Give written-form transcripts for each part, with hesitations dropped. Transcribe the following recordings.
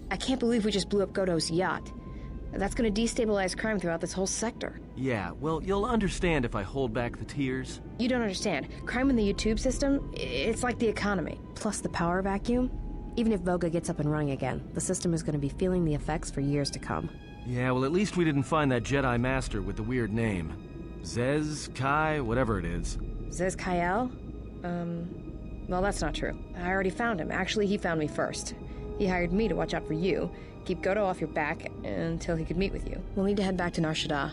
I can't believe we just blew up Godot's yacht. That's gonna destabilize crime throughout this whole sector. Yeah, well, you'll understand if I hold back the tears. You don't understand. Crime in the YouTube system, it's like the economy. Plus the power vacuum. Even if Voga gets up and running again, the system is gonna be feeling the effects for years to come. Yeah, well, at least we didn't find that Jedi Master with the weird name. Zez, Kai, whatever it is. Zez Kyle? Well, that's not true. I already found him. Actually, he found me first. He hired me to watch out for you, keep Godo off your back until he could meet with you. We'll need to head back to Nar Shaddaa,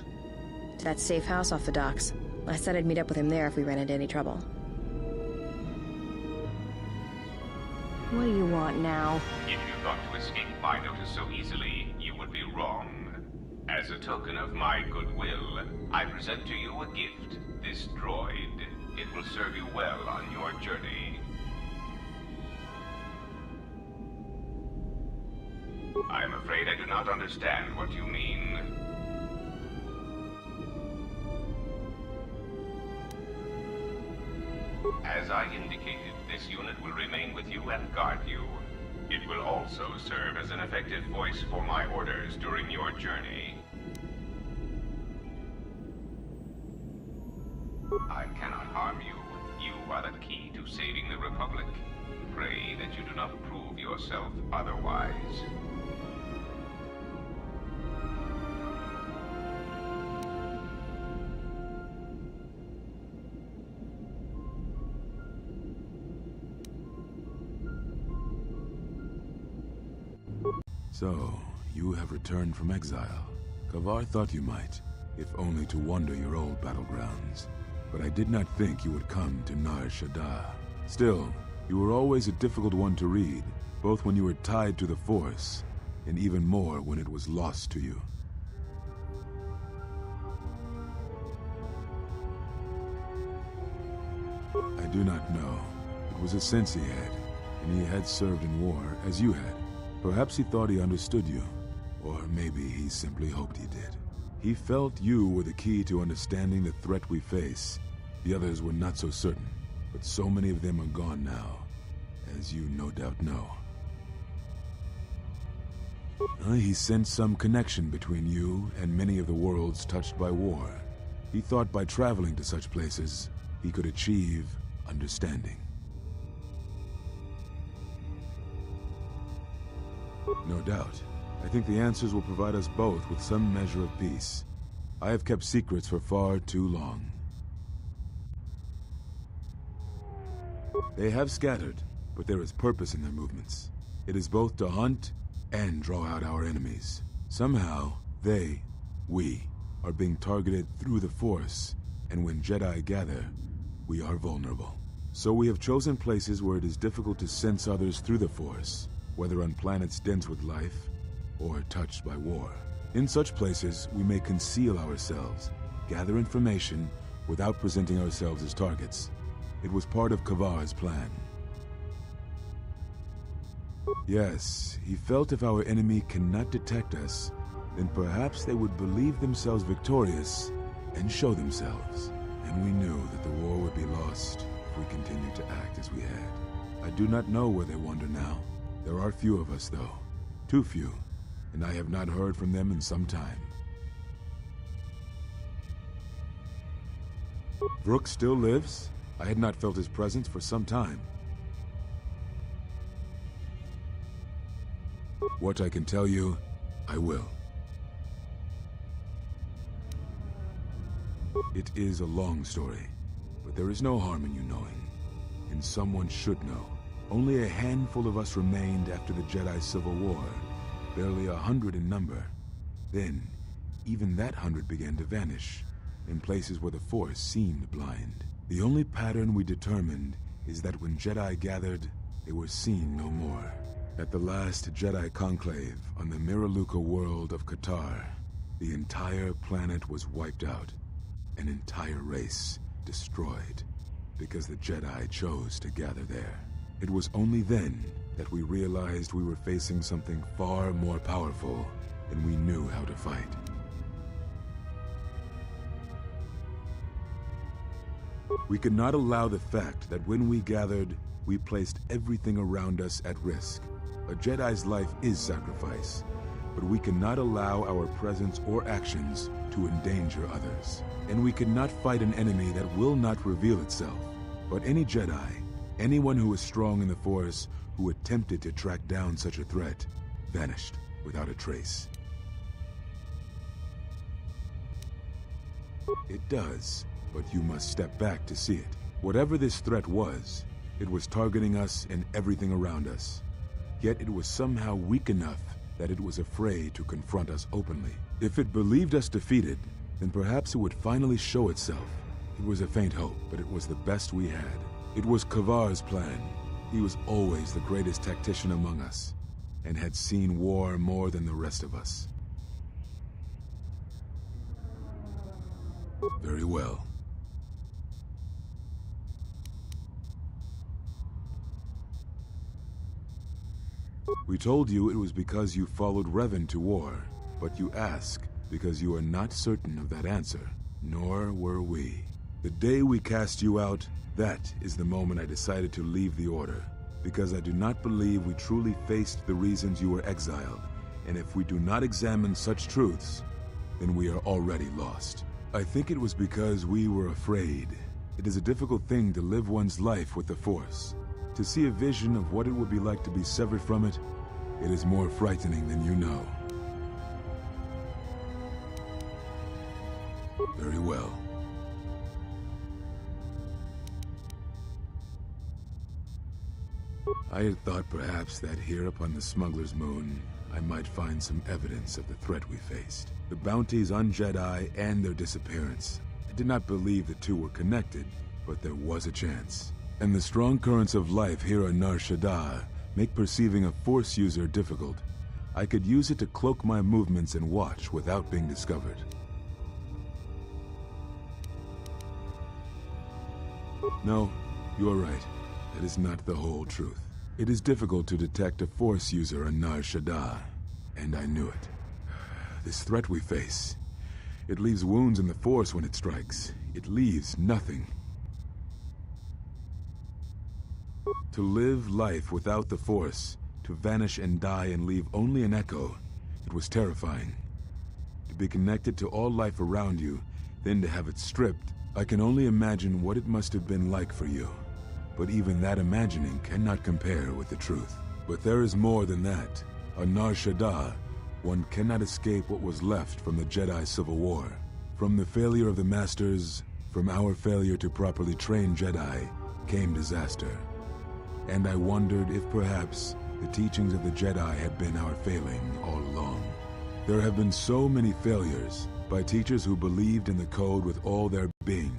to that safe house off the docks. I said I'd meet up with him there if we ran into any trouble. What do you want now? If you thought to escape my notice so easily, you would be wrong. As a token of my goodwill, I present to you a gift, this droid. It will serve you well on your journey. I'm afraid I do not understand what you mean. As I indicated, this unit will remain with you and guard you. It will also serve as an effective voice for my orders during your journey. I cannot harm you. You are the key to saving the Republic. Pray that you do not prove yourself otherwise. So, you have returned from exile. Kavar thought you might, if only to wander your old battlegrounds. But I did not think you would come to Nar Shaddaa. Still, you were always a difficult one to read, both when you were tied to the Force, and even more when it was lost to you. I do not know. It was a sense he had, and he had served in war as you had. Perhaps he thought he understood you, or maybe he simply hoped he did. He felt you were the key to understanding the threat we face. The others were not so certain, but so many of them are gone now, as you no doubt know. He sensed some connection between you and many of the worlds touched by war. He thought by traveling to such places, he could achieve understanding. No doubt. I think the answers will provide us both with some measure of peace. I have kept secrets for far too long. They have scattered, but there is purpose in their movements. It is both to hunt and draw out our enemies. Somehow, we, are being targeted through the Force, and when Jedi gather, we are vulnerable. So we have chosen places where it is difficult to sense others through the Force, whether on planets dense with life, or touched by war. In such places, we may conceal ourselves, gather information, without presenting ourselves as targets. It was part of Kavar's plan. Yes, he felt if our enemy cannot detect us, then perhaps they would believe themselves victorious and show themselves. And we knew that the war would be lost if we continued to act as we had. I do not know where they wander now. There are few of us, though. Too few, and I have not heard from them in some time. Vrook still lives? I had not felt his presence for some time. What I can tell you, I will. It is a long story, but there is no harm in you knowing, and someone should know. Only a handful of us remained after the Jedi Civil War, barely 100 in number. Then, even that 100 began to vanish, in places where the Force seemed blind. The only pattern we determined is that when Jedi gathered, they were seen no more. At the last Jedi conclave on the Miraluka world of Qatar, the entire planet was wiped out, an entire race destroyed, because the Jedi chose to gather there. It was only then that we realized we were facing something far more powerful than we knew how to fight. We could not allow the fact that when we gathered, we placed everything around us at risk. A Jedi's life is sacrifice, but we cannot allow our presence or actions to endanger others. And we cannot fight an enemy that will not reveal itself. But any Jedi, anyone who is strong in the Force, who attempted to track down such a threat, vanished without a trace. It does, but you must step back to see it. Whatever this threat was, it was targeting us and everything around us. Yet it was somehow weak enough that it was afraid to confront us openly. If it believed us defeated, then perhaps it would finally show itself. It was a faint hope, but it was the best we had. It was Kavar's plan. He was always the greatest tactician among us, and had seen war more than the rest of us. Very well. We told you it was because you followed Revan to war, but you ask because you are not certain of that answer, nor were we. The day we cast you out, that is the moment I decided to leave the Order, because I do not believe we truly faced the reasons you were exiled, and if we do not examine such truths, then we are already lost. I think it was because we were afraid. It is a difficult thing to live one's life with the Force. To see a vision of what it would be like to be severed from it, it is more frightening than you know. Very well. I had thought perhaps that here upon the Smuggler's Moon, I might find some evidence of the threat we faced. The bounties on Jedi and their disappearance. I did not believe the two were connected, but there was a chance. And the strong currents of life here on Nar Shaddaa make perceiving a Force user difficult. I could use it to cloak my movements and watch without being discovered. No, you are right. That is not the whole truth. It is difficult to detect a Force user on Nar Shaddaa, and I knew it. This threat we face, it leaves wounds in the Force when it strikes. It leaves nothing. To live life without the Force, to vanish and die and leave only an echo, it was terrifying. To be connected to all life around you, then to have it stripped, I can only imagine what it must have been like for you. But even that imagining cannot compare with the truth. But there is more than that. On Nar Shaddaa, one cannot escape what was left from the Jedi Civil War. From the failure of the Masters, from our failure to properly train Jedi, came disaster. And I wondered if perhaps the teachings of the Jedi had been our failing all along. There have been so many failures by teachers who believed in the code with all their being.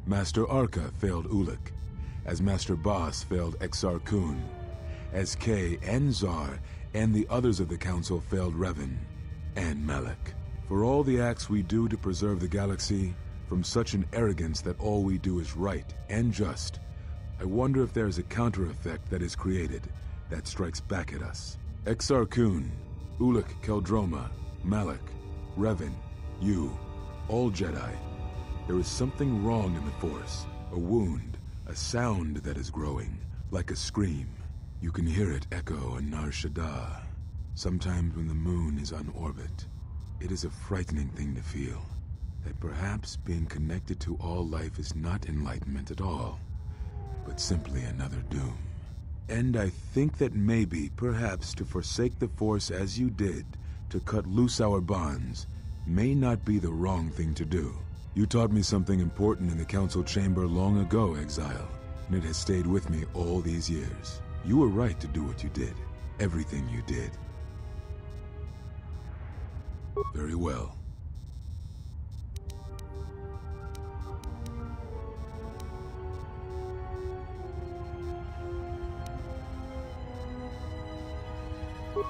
Master Arca failed Ulic, as Master Boss failed Exar Kun, as Kay and Zar and the others of the Council failed Revan and Malak. For all the acts we do to preserve the galaxy, from such an arrogance that all we do is right and just, I wonder if there is a counter-effect that is created that strikes back at us. Exar Kun, Ulic Keldroma, Malak, Revan, you, all Jedi. There is something wrong in the Force, a wound, a sound that is growing, like a scream. You can hear it echo on Nar Shaddaa, sometimes when the moon is on orbit. It is a frightening thing to feel, that perhaps being connected to all life is not enlightenment at all, but simply another doom. And I think that maybe, perhaps, to forsake the Force as you did, to cut loose our bonds, may not be the wrong thing to do. You taught me something important in the Council Chamber long ago, Exile, and it has stayed with me all these years. You were right to do what you did. Everything you did. Very well.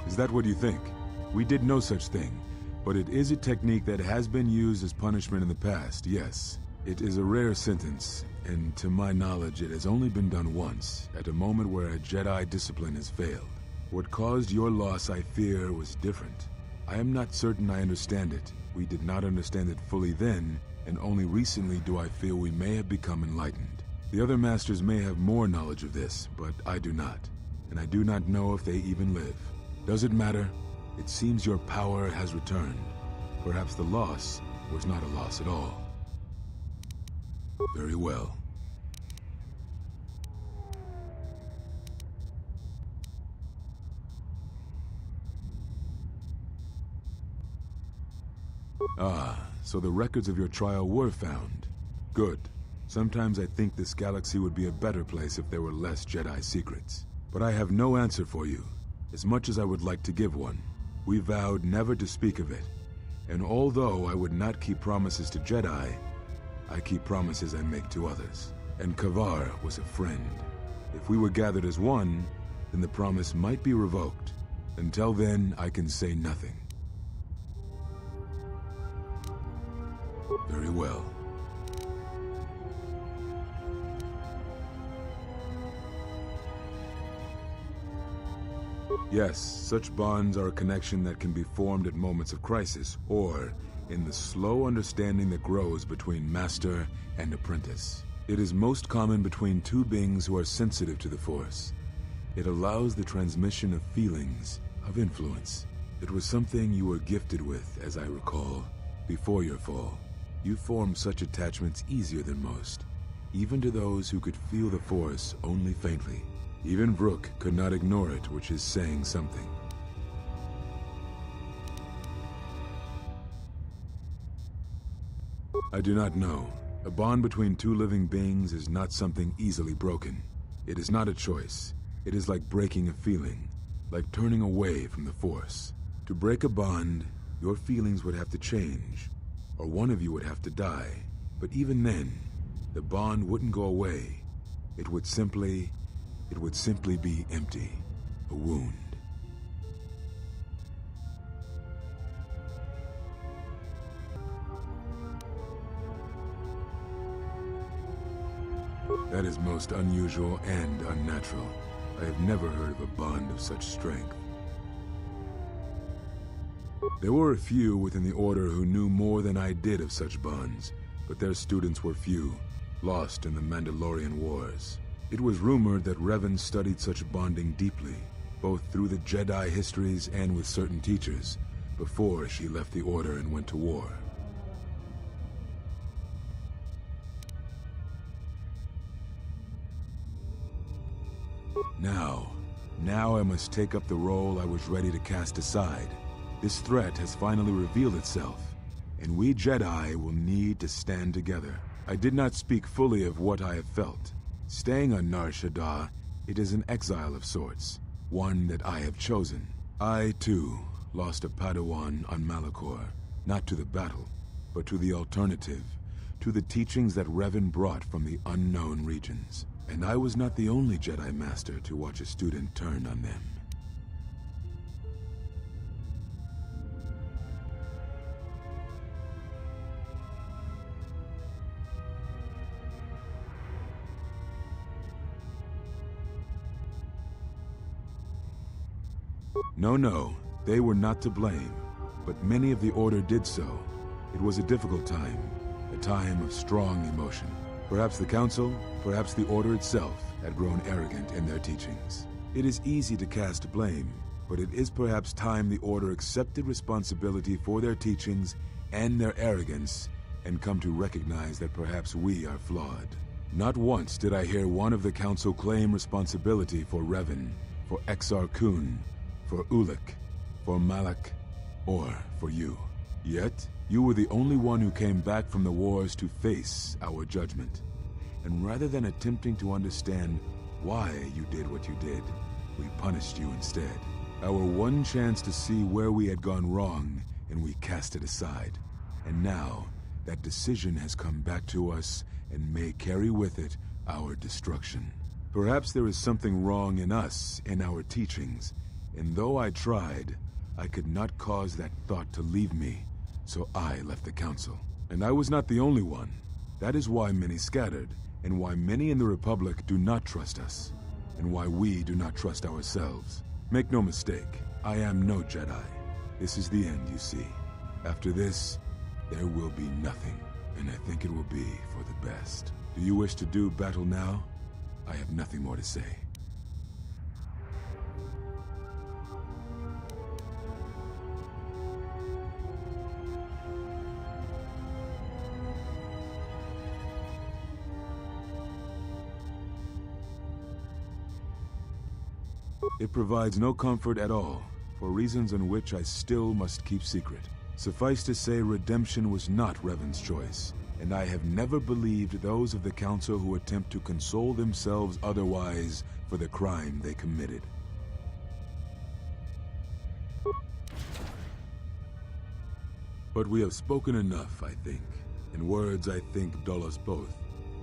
Is that what you think? We did no such thing, but it is a technique that has been used as punishment in the past, yes. It is a rare sentence, and to my knowledge it has only been done once, at a moment where a Jedi discipline has failed. What caused your loss, I fear, was different. I am not certain I understand it. We did not understand it fully then, and only recently do I feel we may have become enlightened. The other Masters may have more knowledge of this, but I do not. and I do not know if they even live. Does it matter? It seems your power has returned. Perhaps the loss was not a loss at all. Very well. Ah, so the records of your trial were found. Good. Sometimes I think this galaxy would be a better place if there were less Jedi secrets. But I have no answer for you, as much as I would like to give one. We vowed never to speak of it. And although I would not keep promises to Jedi, I keep promises I make to others. And Kavar was a friend. If we were gathered as one, then the promise might be revoked. Until then, I can say nothing. Very well. Yes, such bonds are a connection that can be formed at moments of crisis, or in the slow understanding that grows between master and apprentice. It is most common between two beings who are sensitive to the Force. It allows the transmission of feelings, of influence. It was something you were gifted with, as I recall, before your fall. You formed such attachments easier than most, even to those who could feel the Force only faintly. Even Vrook could not ignore it, which is saying something. I do not know. A bond between two living beings is not something easily broken. It is not a choice. It is like breaking a feeling, like turning away from the Force. To break a bond, your feelings would have to change, or one of you would have to die. But even then, the bond wouldn't go away. It would simply be empty, a wound. That is most unusual and unnatural. I have never heard of a bond of such strength. There were a few within the Order who knew more than I did of such bonds, but their students were few, lost in the Mandalorian Wars. It was rumored that Revan studied such bonding deeply, both through the Jedi histories and with certain teachers, before she left the Order and went to war. Now I must take up the role I was ready to cast aside. This threat has finally revealed itself, and we Jedi will need to stand together. I did not speak fully of what I have felt. Staying on Nar Shaddaa, it is an exile of sorts, one that I have chosen. I, too, lost a Padawan on Malachor, not to the battle, but to the alternative, to the teachings that Revan brought from the unknown regions. And I was not the only Jedi Master to watch a student turn on them. No, they were not to blame, but many of the Order did so. It was a difficult time, a time of strong emotion. Perhaps the Council, perhaps the Order itself, had grown arrogant in their teachings. It is easy to cast blame, but it is perhaps time the Order accepted responsibility for their teachings and their arrogance, and come to recognize that perhaps we are flawed. Not once did I hear one of the Council claim responsibility for Revan, for Exar Kun, for Ulic, for Malak, or for you. Yet, you were the only one who came back from the wars to face our judgment. And rather than attempting to understand why you did what you did, we punished you instead. Our one chance to see where we had gone wrong, and we cast it aside. And now, that decision has come back to us and may carry with it our destruction. Perhaps there is something wrong in us, in our teachings, and though I tried, I could not cause that thought to leave me, so I left the Council. And I was not the only one. That is why many scattered, and why many in the Republic do not trust us, and why we do not trust ourselves. Make no mistake, I am no Jedi. This is the end, you see. After this, there will be nothing, and I think it will be for the best. Do you wish to do battle now? I have nothing more to say. It provides no comfort at all, for reasons in which I still must keep secret. Suffice to say, redemption was not Revan's choice, and I have never believed those of the Council who attempt to console themselves otherwise for the crime they committed. But we have spoken enough, I think, and words I think dull us both.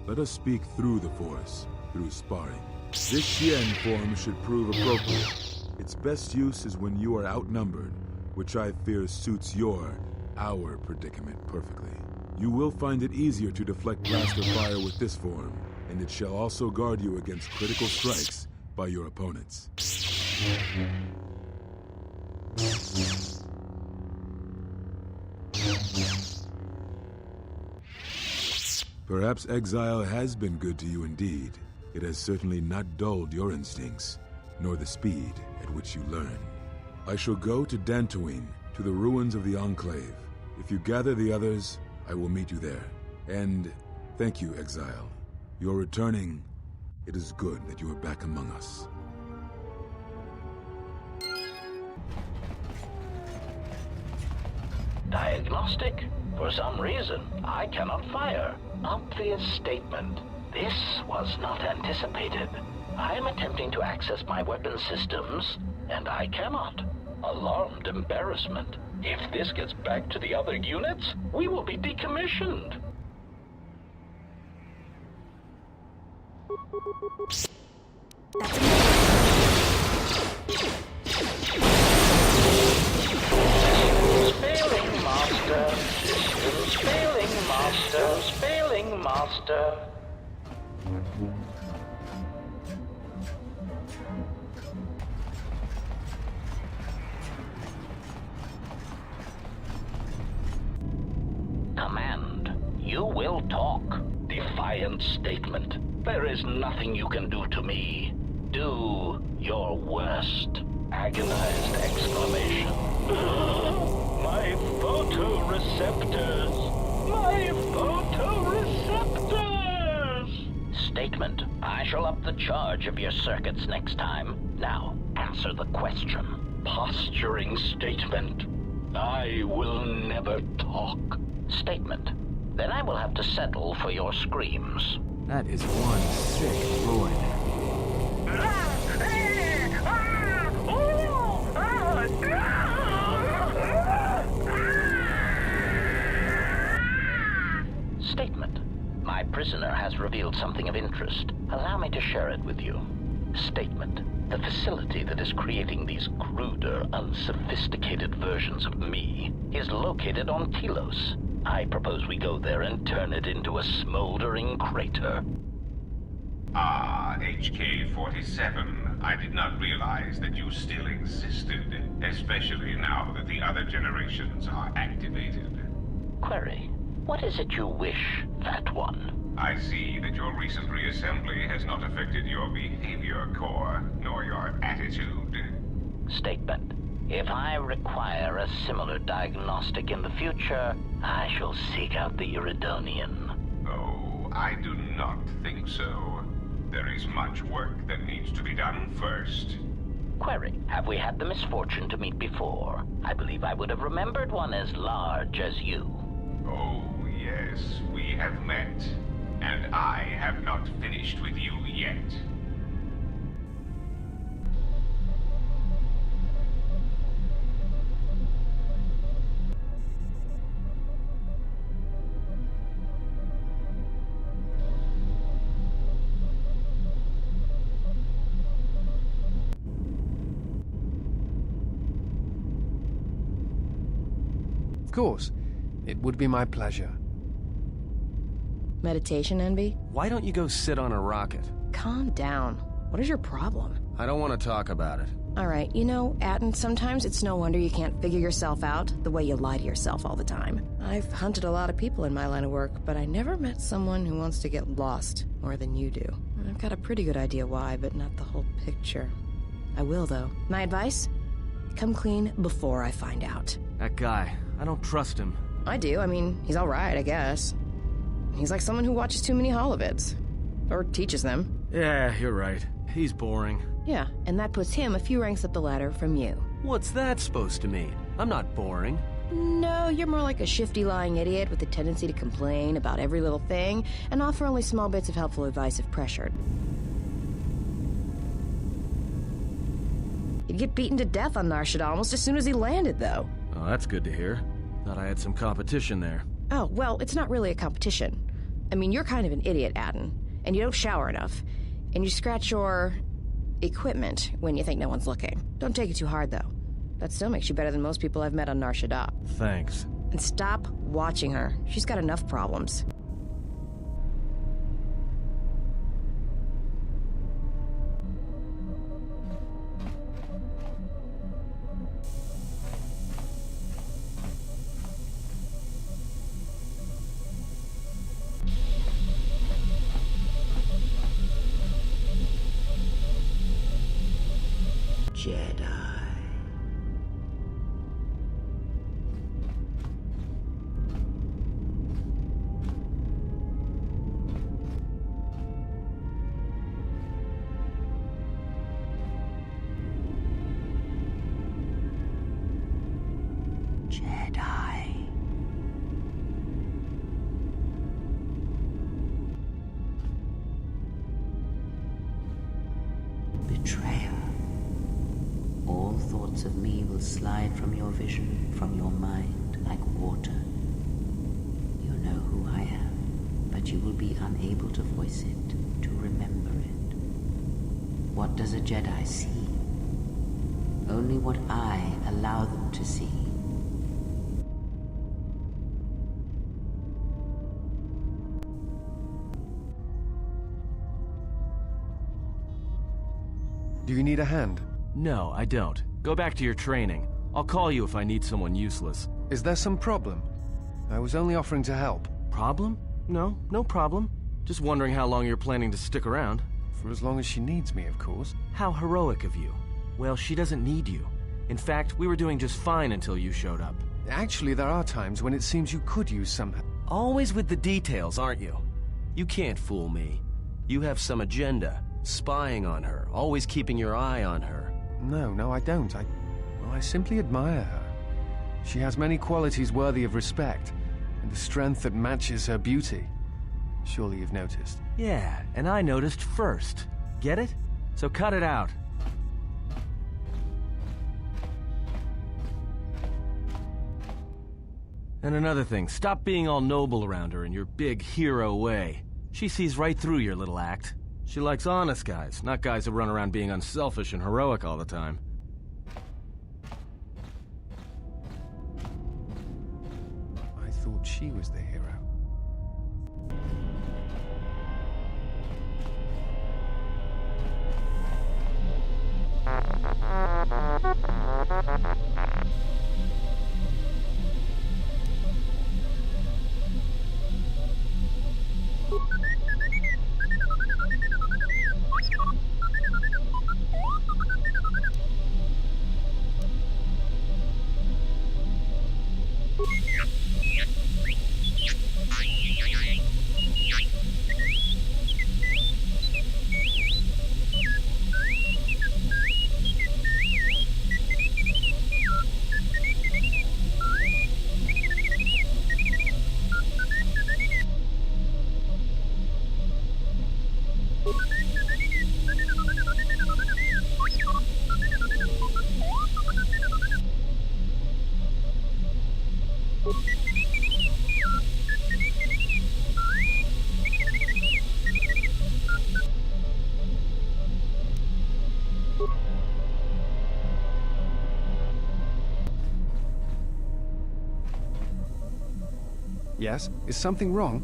Let us speak through the Force, through sparring. This Xian form should prove appropriate. Its best use is when you are outnumbered, which I fear suits our predicament perfectly. You will find it easier to deflect blaster fire with this form, and it shall also guard you against critical strikes by your opponents. Perhaps exile has been good to you indeed. It has certainly not dulled your instincts, nor the speed at which you learn. I shall go to Dantooine, to the ruins of the Enclave. If you gather the others, I will meet you there. And thank you, Exile. You're returning. It is good that you are back among us. Diagnostic? For some reason, I cannot fire. Obvious statement. This was not anticipated. I am attempting to access my weapon systems, and I cannot. Alarmed embarrassment. If this gets back to the other units, we will be decommissioned. Systems failing, Master. Systems failing, Master. Failing, Master. Command, you will talk. Defiant statement. There is nothing you can do to me. Do your worst. Agonized exclamation. My photoreceptors! My photoreceptors! Statement. I shall up the charge of your circuits next time. Now, answer the question. Posturing statement. I will never talk. Statement. Then I will have to settle for your screams. That is one sick droid. Statement. My prisoner has revealed something of interest. Allow me to share it with you. Statement. The facility that is creating these cruder, unsophisticated versions of me is located on Telos. I propose we go there and turn it into a smoldering crater. Ah, HK-47. I did not realize that you still existed, especially now that the other generations are activated. Query. What is it you wish, Fat One? I see that your recent reassembly has not affected your behavior core, nor your attitude. Statement. If I require a similar diagnostic in the future, I shall seek out the Iridonian. Oh, I do not think so. There is much work that needs to be done first. Query. Have we had the misfortune to meet before? I believe I would have remembered one as large as you. Oh, yes, we have met. And I have not finished with you yet. Of course. It would be my pleasure. Meditation envy? Why don't you go sit on a rocket? Calm down. What is your problem? I don't want to talk about it. Alright, you know, Atten, sometimes it's no wonder you can't figure yourself out the way you lie to yourself all the time. I've hunted a lot of people in my line of work, but I never met someone who wants to get lost more than you do. I've got a pretty good idea why, but not the whole picture. I will, though. My advice? Come clean before I find out. That guy, I don't trust him. I do. I mean, he's alright, I guess. He's like someone who watches too many holovids. Or teaches them. Yeah, you're right. He's boring. Yeah, and that puts him a few ranks up the ladder from you. What's that supposed to mean? I'm not boring. No, you're more like a shifty, lying idiot with a tendency to complain about every little thing and offer only small bits of helpful advice if pressured. He'd get beaten to death on Nar Shaddaa almost as soon as he landed, though. Oh, that's good to hear. Thought I had some competition there. Oh, well, it's not really a competition. I mean, you're kind of an idiot, Aden, and you don't shower enough, and you scratch your equipment when you think no one's looking. Don't take it too hard, though. That still makes you better than most people I've met on Nar Shaddaa. Thanks. And stop watching her. She's got enough problems. Jedi. Jedi. Betrayer. All thoughts of me will slide from your vision, from your mind, like water. You know who I am, but you will be unable to voice it, to remember it. What does a Jedi see? Only what I allow them to see. Do you need a hand? No, I don't. Go back to your training. I'll call you if I need someone useless. Is there some problem? I was only offering to help. Problem? No, no problem. Just wondering how long you're planning to stick around. For as long as she needs me, of course. How heroic of you. Well, she doesn't need you. In fact, we were doing just fine until you showed up. Actually, there are times when it seems you could use some help. Always with the details, aren't you? You can't fool me. You have some agenda. Spying on her, always keeping your eye on her. No, I don't. I simply admire her. She has many qualities worthy of respect, and a strength that matches her beauty. Surely you've noticed. Yeah, and I noticed first. Get it? So cut it out. And another thing, stop being all noble around her in your big hero way. She sees right through your little act. She likes honest guys, not guys who run around being unselfish and heroic all the time. I thought she was the hero. Yes? Is something wrong?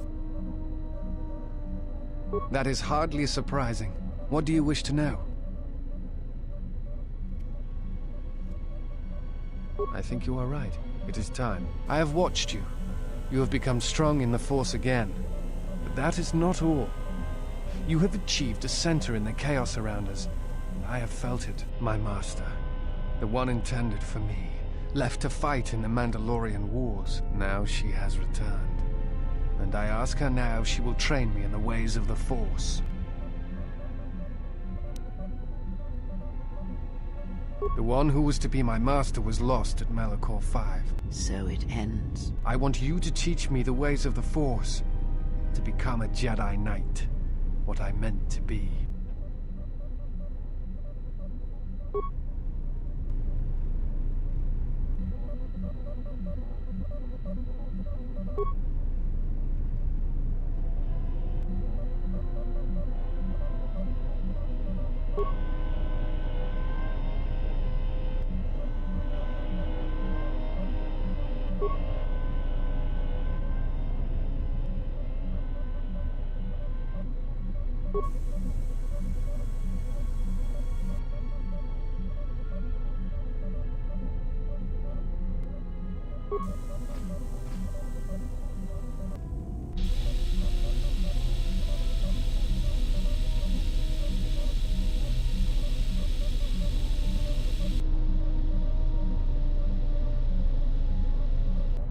That is hardly surprising. What do you wish to know? I think you are right. It is time. I have watched you. You have become strong in the Force again. But that is not all. You have achieved a center in the chaos around us. I have felt it, my master. The one intended for me. Left to fight in the Mandalorian Wars. Now she has returned. And I ask her now if she will train me in the ways of the Force. The one who was to be my master was lost at Malachor 5. So it ends. I want you to teach me the ways of the Force, to become a Jedi Knight, what I meant to be.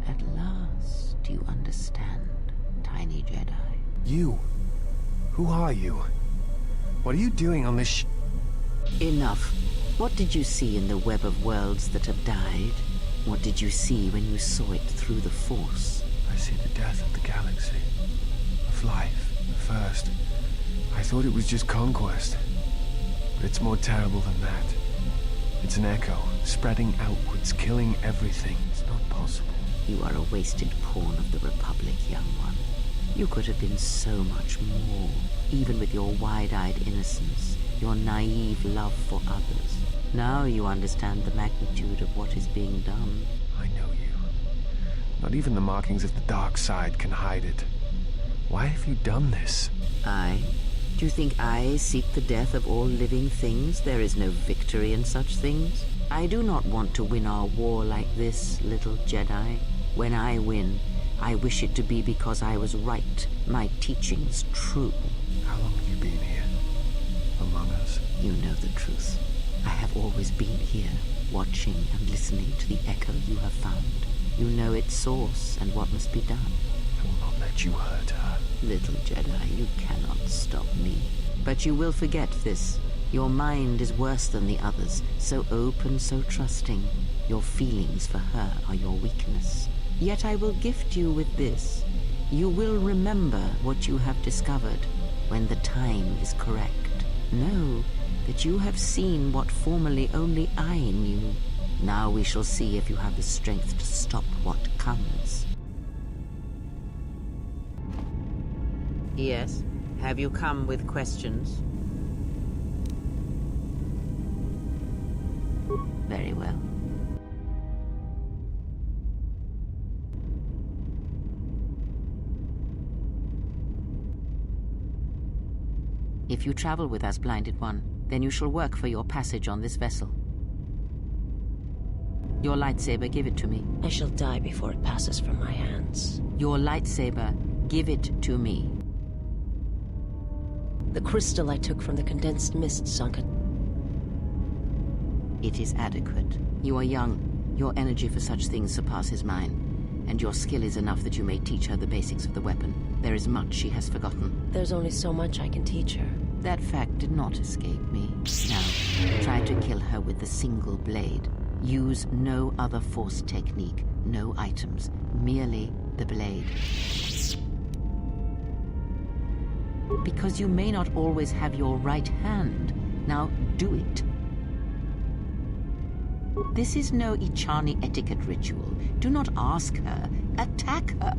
At last, you understand, tiny Jedi. You? Who are you? What are you doing on this Enough. What did you see in the web of worlds that have died? What did you see when you saw it through the Force? I see the death of the galaxy. Of life. At first, I thought it was just conquest. But it's more terrible than that. It's an echo, spreading outwards, killing everything. It's not possible. You are a wasted pawn of the Republic, young one. You could have been so much more, even with your wide-eyed innocence, your naive love for others. Now you understand the magnitude of what is being done. I know you. Not even the markings of the dark side can hide it. Why have you done this? I? Do you think I seek the death of all living things? There is no victory in such things. I do not want to win our war like this, little Jedi. When I win, I wish it to be because I was right, my teachings true. How long have you been here? Among us? You know the truth. I have always been here, watching and listening to the echo you have found. You know its source and what must be done. I will not let you hurt her. Little Jedi, you cannot stop me. But you will forget this. Your mind is worse than the others, so open, so trusting. Your feelings for her are your weakness. Yet I will gift you with this. You will remember what you have discovered when the time is correct. Know that you have seen what formerly only I knew. Now we shall see if you have the strength to stop what comes. Yes? Have you come with questions? Very well. If you travel with us, Blinded One, then you shall work for your passage on this vessel. Your lightsaber, give it to me. I shall die before it passes from my hands. Your lightsaber, give it to me. The crystal I took from the condensed mist sunk it. It is adequate. You are young. Your energy for such things surpasses mine. And your skill is enough that you may teach her the basics of the weapon. There is much she has forgotten. There's only so much I can teach her. That fact did not escape me. Now, try to kill her with the single blade. Use no other Force technique, no items, merely the blade. Because you may not always have your right hand. Now, do it. This is no Ichani etiquette ritual. Do not ask her. Attack her.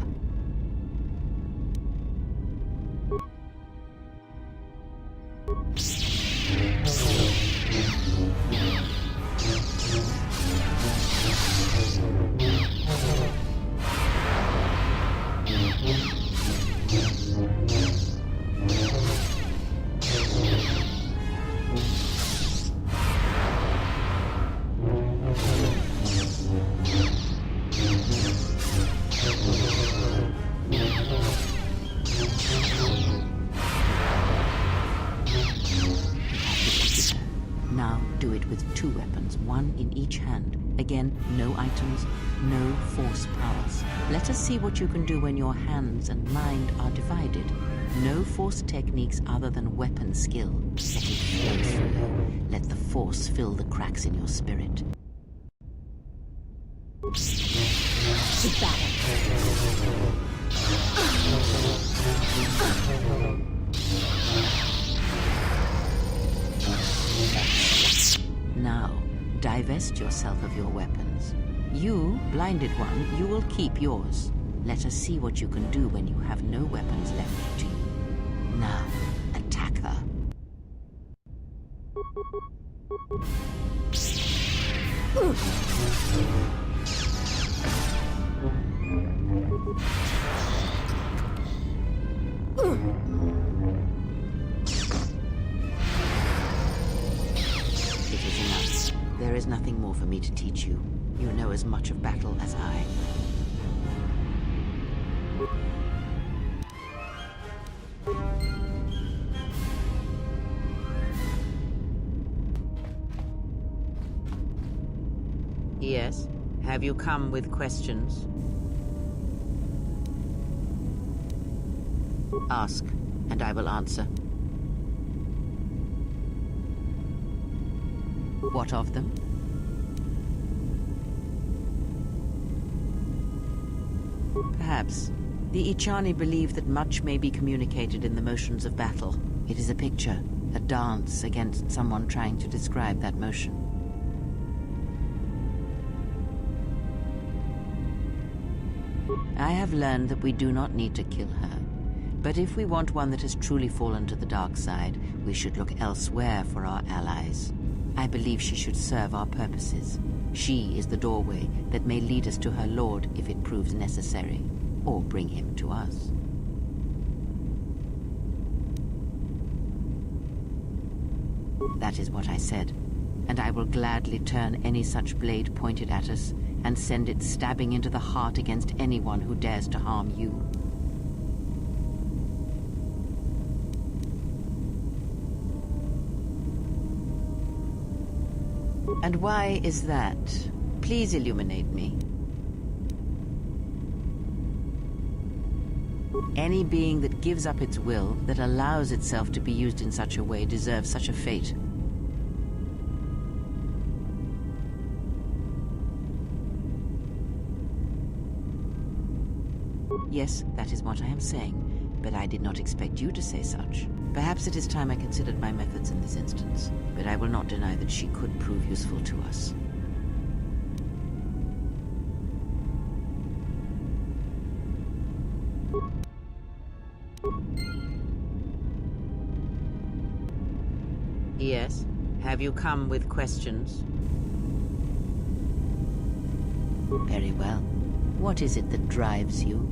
Now do it with two weapons, one in each hand. Again, no items, no Force powers. Let us see what you can do when your hands and mind are divided. No Force techniques other than weapon skill. Let it flow through you. Let the Force fill the cracks in your spirit. To battle. Now, divest yourself of your weapons. You, blinded one, you will keep yours. Let us see what you can do when you have no weapons left to you. Now, attack her. It is enough. There is nothing more for me to teach you. You know as much of battle as I. Yes? Have you come with questions? Ask, and I will answer. What of them? Perhaps. The Ichani believe that much may be communicated in the motions of battle. It is a picture, a dance against someone trying to describe that motion. I have learned that we do not need to kill her. But if we want one that has truly fallen to the dark side, we should look elsewhere for our allies. I believe she should serve our purposes. She is the doorway that may lead us to her lord if it proves necessary, or bring him to us. That is what I said, and I will gladly turn any such blade pointed at us and send it stabbing into the heart against anyone who dares to harm you. And why is that? Please illuminate me. Any being that gives up its will, that allows itself to be used in such a way, deserves such a fate. Yes, that is what I am saying, but I did not expect you to say such. Perhaps it is time I considered my methods in this instance, but I will not deny that she could prove useful to us. Yes? Have you come with questions? Very well. What is it that drives you?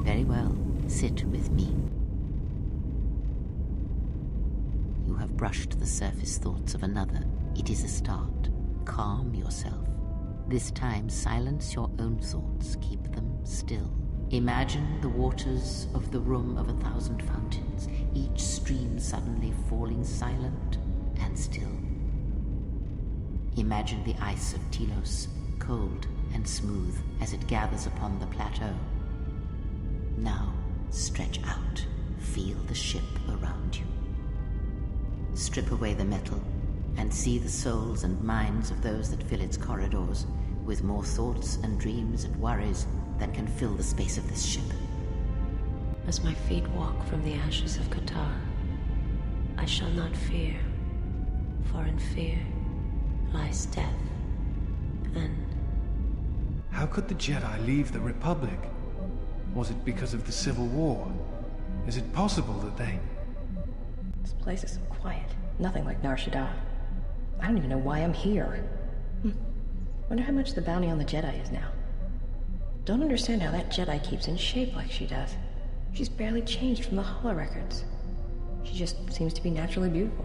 Very well. Sit with me. You have brushed the surface thoughts of another. It is a start. Calm yourself. This time, silence your own thoughts. Keep them still. Imagine the waters of the room of 1,000 fountains, each stream suddenly falling silent and still. Imagine the ice of Telos, cold and smooth as it gathers upon the plateau. Now, stretch out. Feel the ship around you. Strip away the metal and see the souls and minds of those that fill its corridors with more thoughts and dreams and worries than can fill the space of this ship. As my feet walk from the ashes of Qatar, I shall not fear, for in fear lies death, and... How could the Jedi leave the Republic? Was it because of the Civil War? Is it possible that they... This place is so quiet. Nothing like Nar Shaddaa. I don't even know why I'm here. Wonder how much the bounty on the Jedi is now. Don't understand how that Jedi keeps in shape like she does. She's barely changed from the holorecords. She just seems to be naturally beautiful.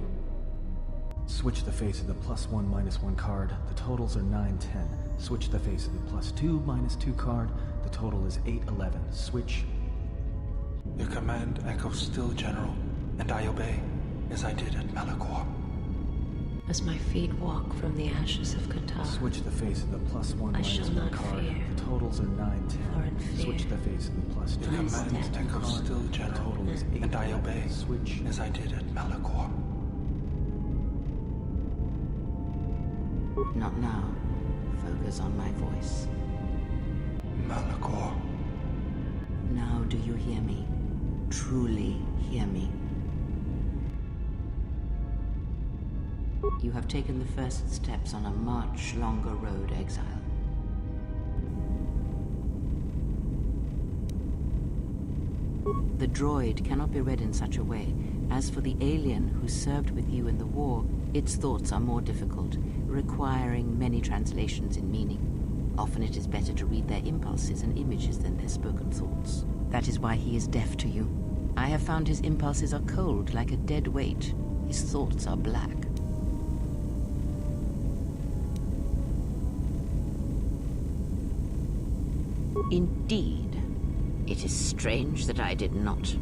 Switch the face of the +1 -1 card. The totals are 9, 10. Switch the face of the +2 -2 card. The total is 8, 11. Switch. Your command echoes still, General, and I obey, as I did at Malachor. As my feet walk from the ashes of Qatar, Switch the face of the +1 I shall not card. fear. The totals are 9, 10. For in fear, Switch the face of the +2. Your command card. still The total is 8. and I obey, Switch. as I did at Malachor. Not now. Focus on my voice. Malachor. Now do you hear me? Truly hear me. You have taken the first steps on a much longer road, exile. The droid cannot be read in such a way. As for the alien who served with you in the war, its thoughts are more difficult, requiring many translations in meaning. Often it is better to read their impulses and images than their spoken thoughts. That is why he is deaf to you. I have found his impulses are cold, like a dead weight. His thoughts are black. Indeed. It is strange that I did not.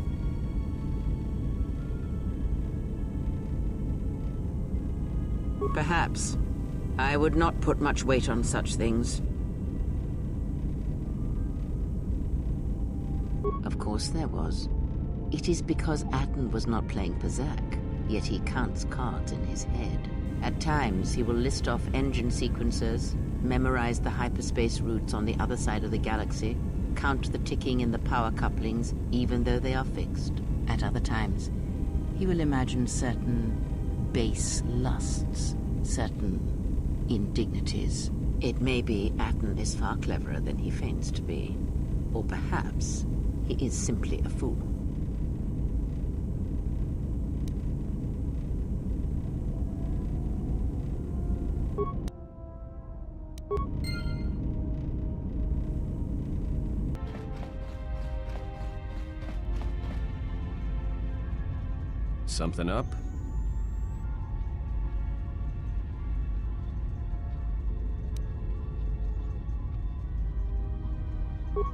Perhaps. I would not put much weight on such things. Of course there was. It is because Atten was not playing Pazak, yet he counts cards in his head. At times, he will list off engine sequencers, memorize the hyperspace routes on the other side of the galaxy, count the ticking in the power couplings, even though they are fixed. At other times, he will imagine certain base lusts, certain indignities. It may be Atten is far cleverer than he feigns to be. Or perhaps he is simply a fool. Something up?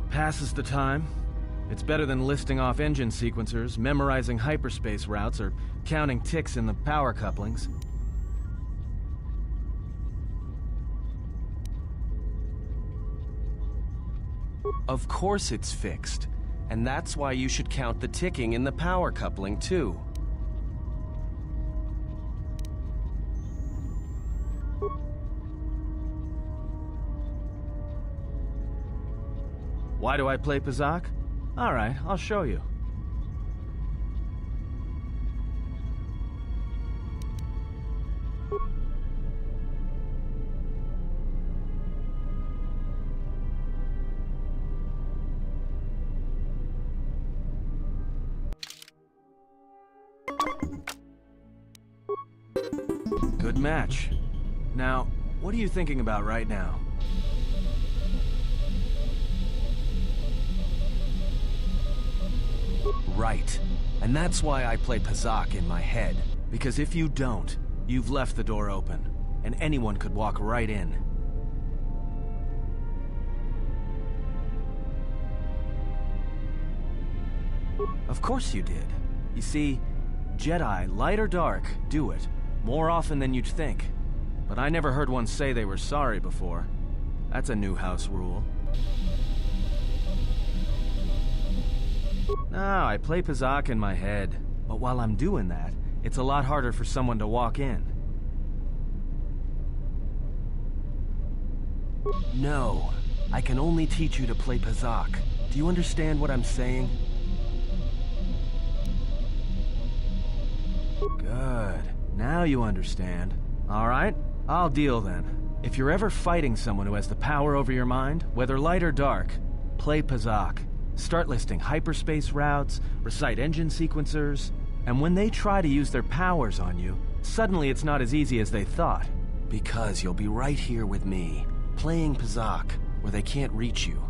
Passes the time. It's better than listing off engine sequencers, memorizing hyperspace routes, or counting ticks in the power couplings. Of course it's fixed, and that's why you should count the ticking in the power coupling, too. Why do I play Pazak? Alright, I'll show you. Good match. Now, what are you thinking about right now? Right. And that's why I play Pazak in my head. Because if you don't, you've left the door open, and anyone could walk right in. Of course you did. You see, Jedi, light or dark, do it, more often than you'd think. But I never heard one say they were sorry before. That's a new house rule. No, I play Pazak in my head, but while I'm doing that, it's a lot harder for someone to walk in. No, I can only teach you to play Pazak. Do you understand what I'm saying? Good. Now you understand. All right, I'll deal then. If you're ever fighting someone who has the power over your mind, whether light or dark, play Pazak. Start listing hyperspace routes, recite engine sequencers, and when they try to use their powers on you, suddenly it's not as easy as they thought. Because you'll be right here with me, playing Pazak, where they can't reach you.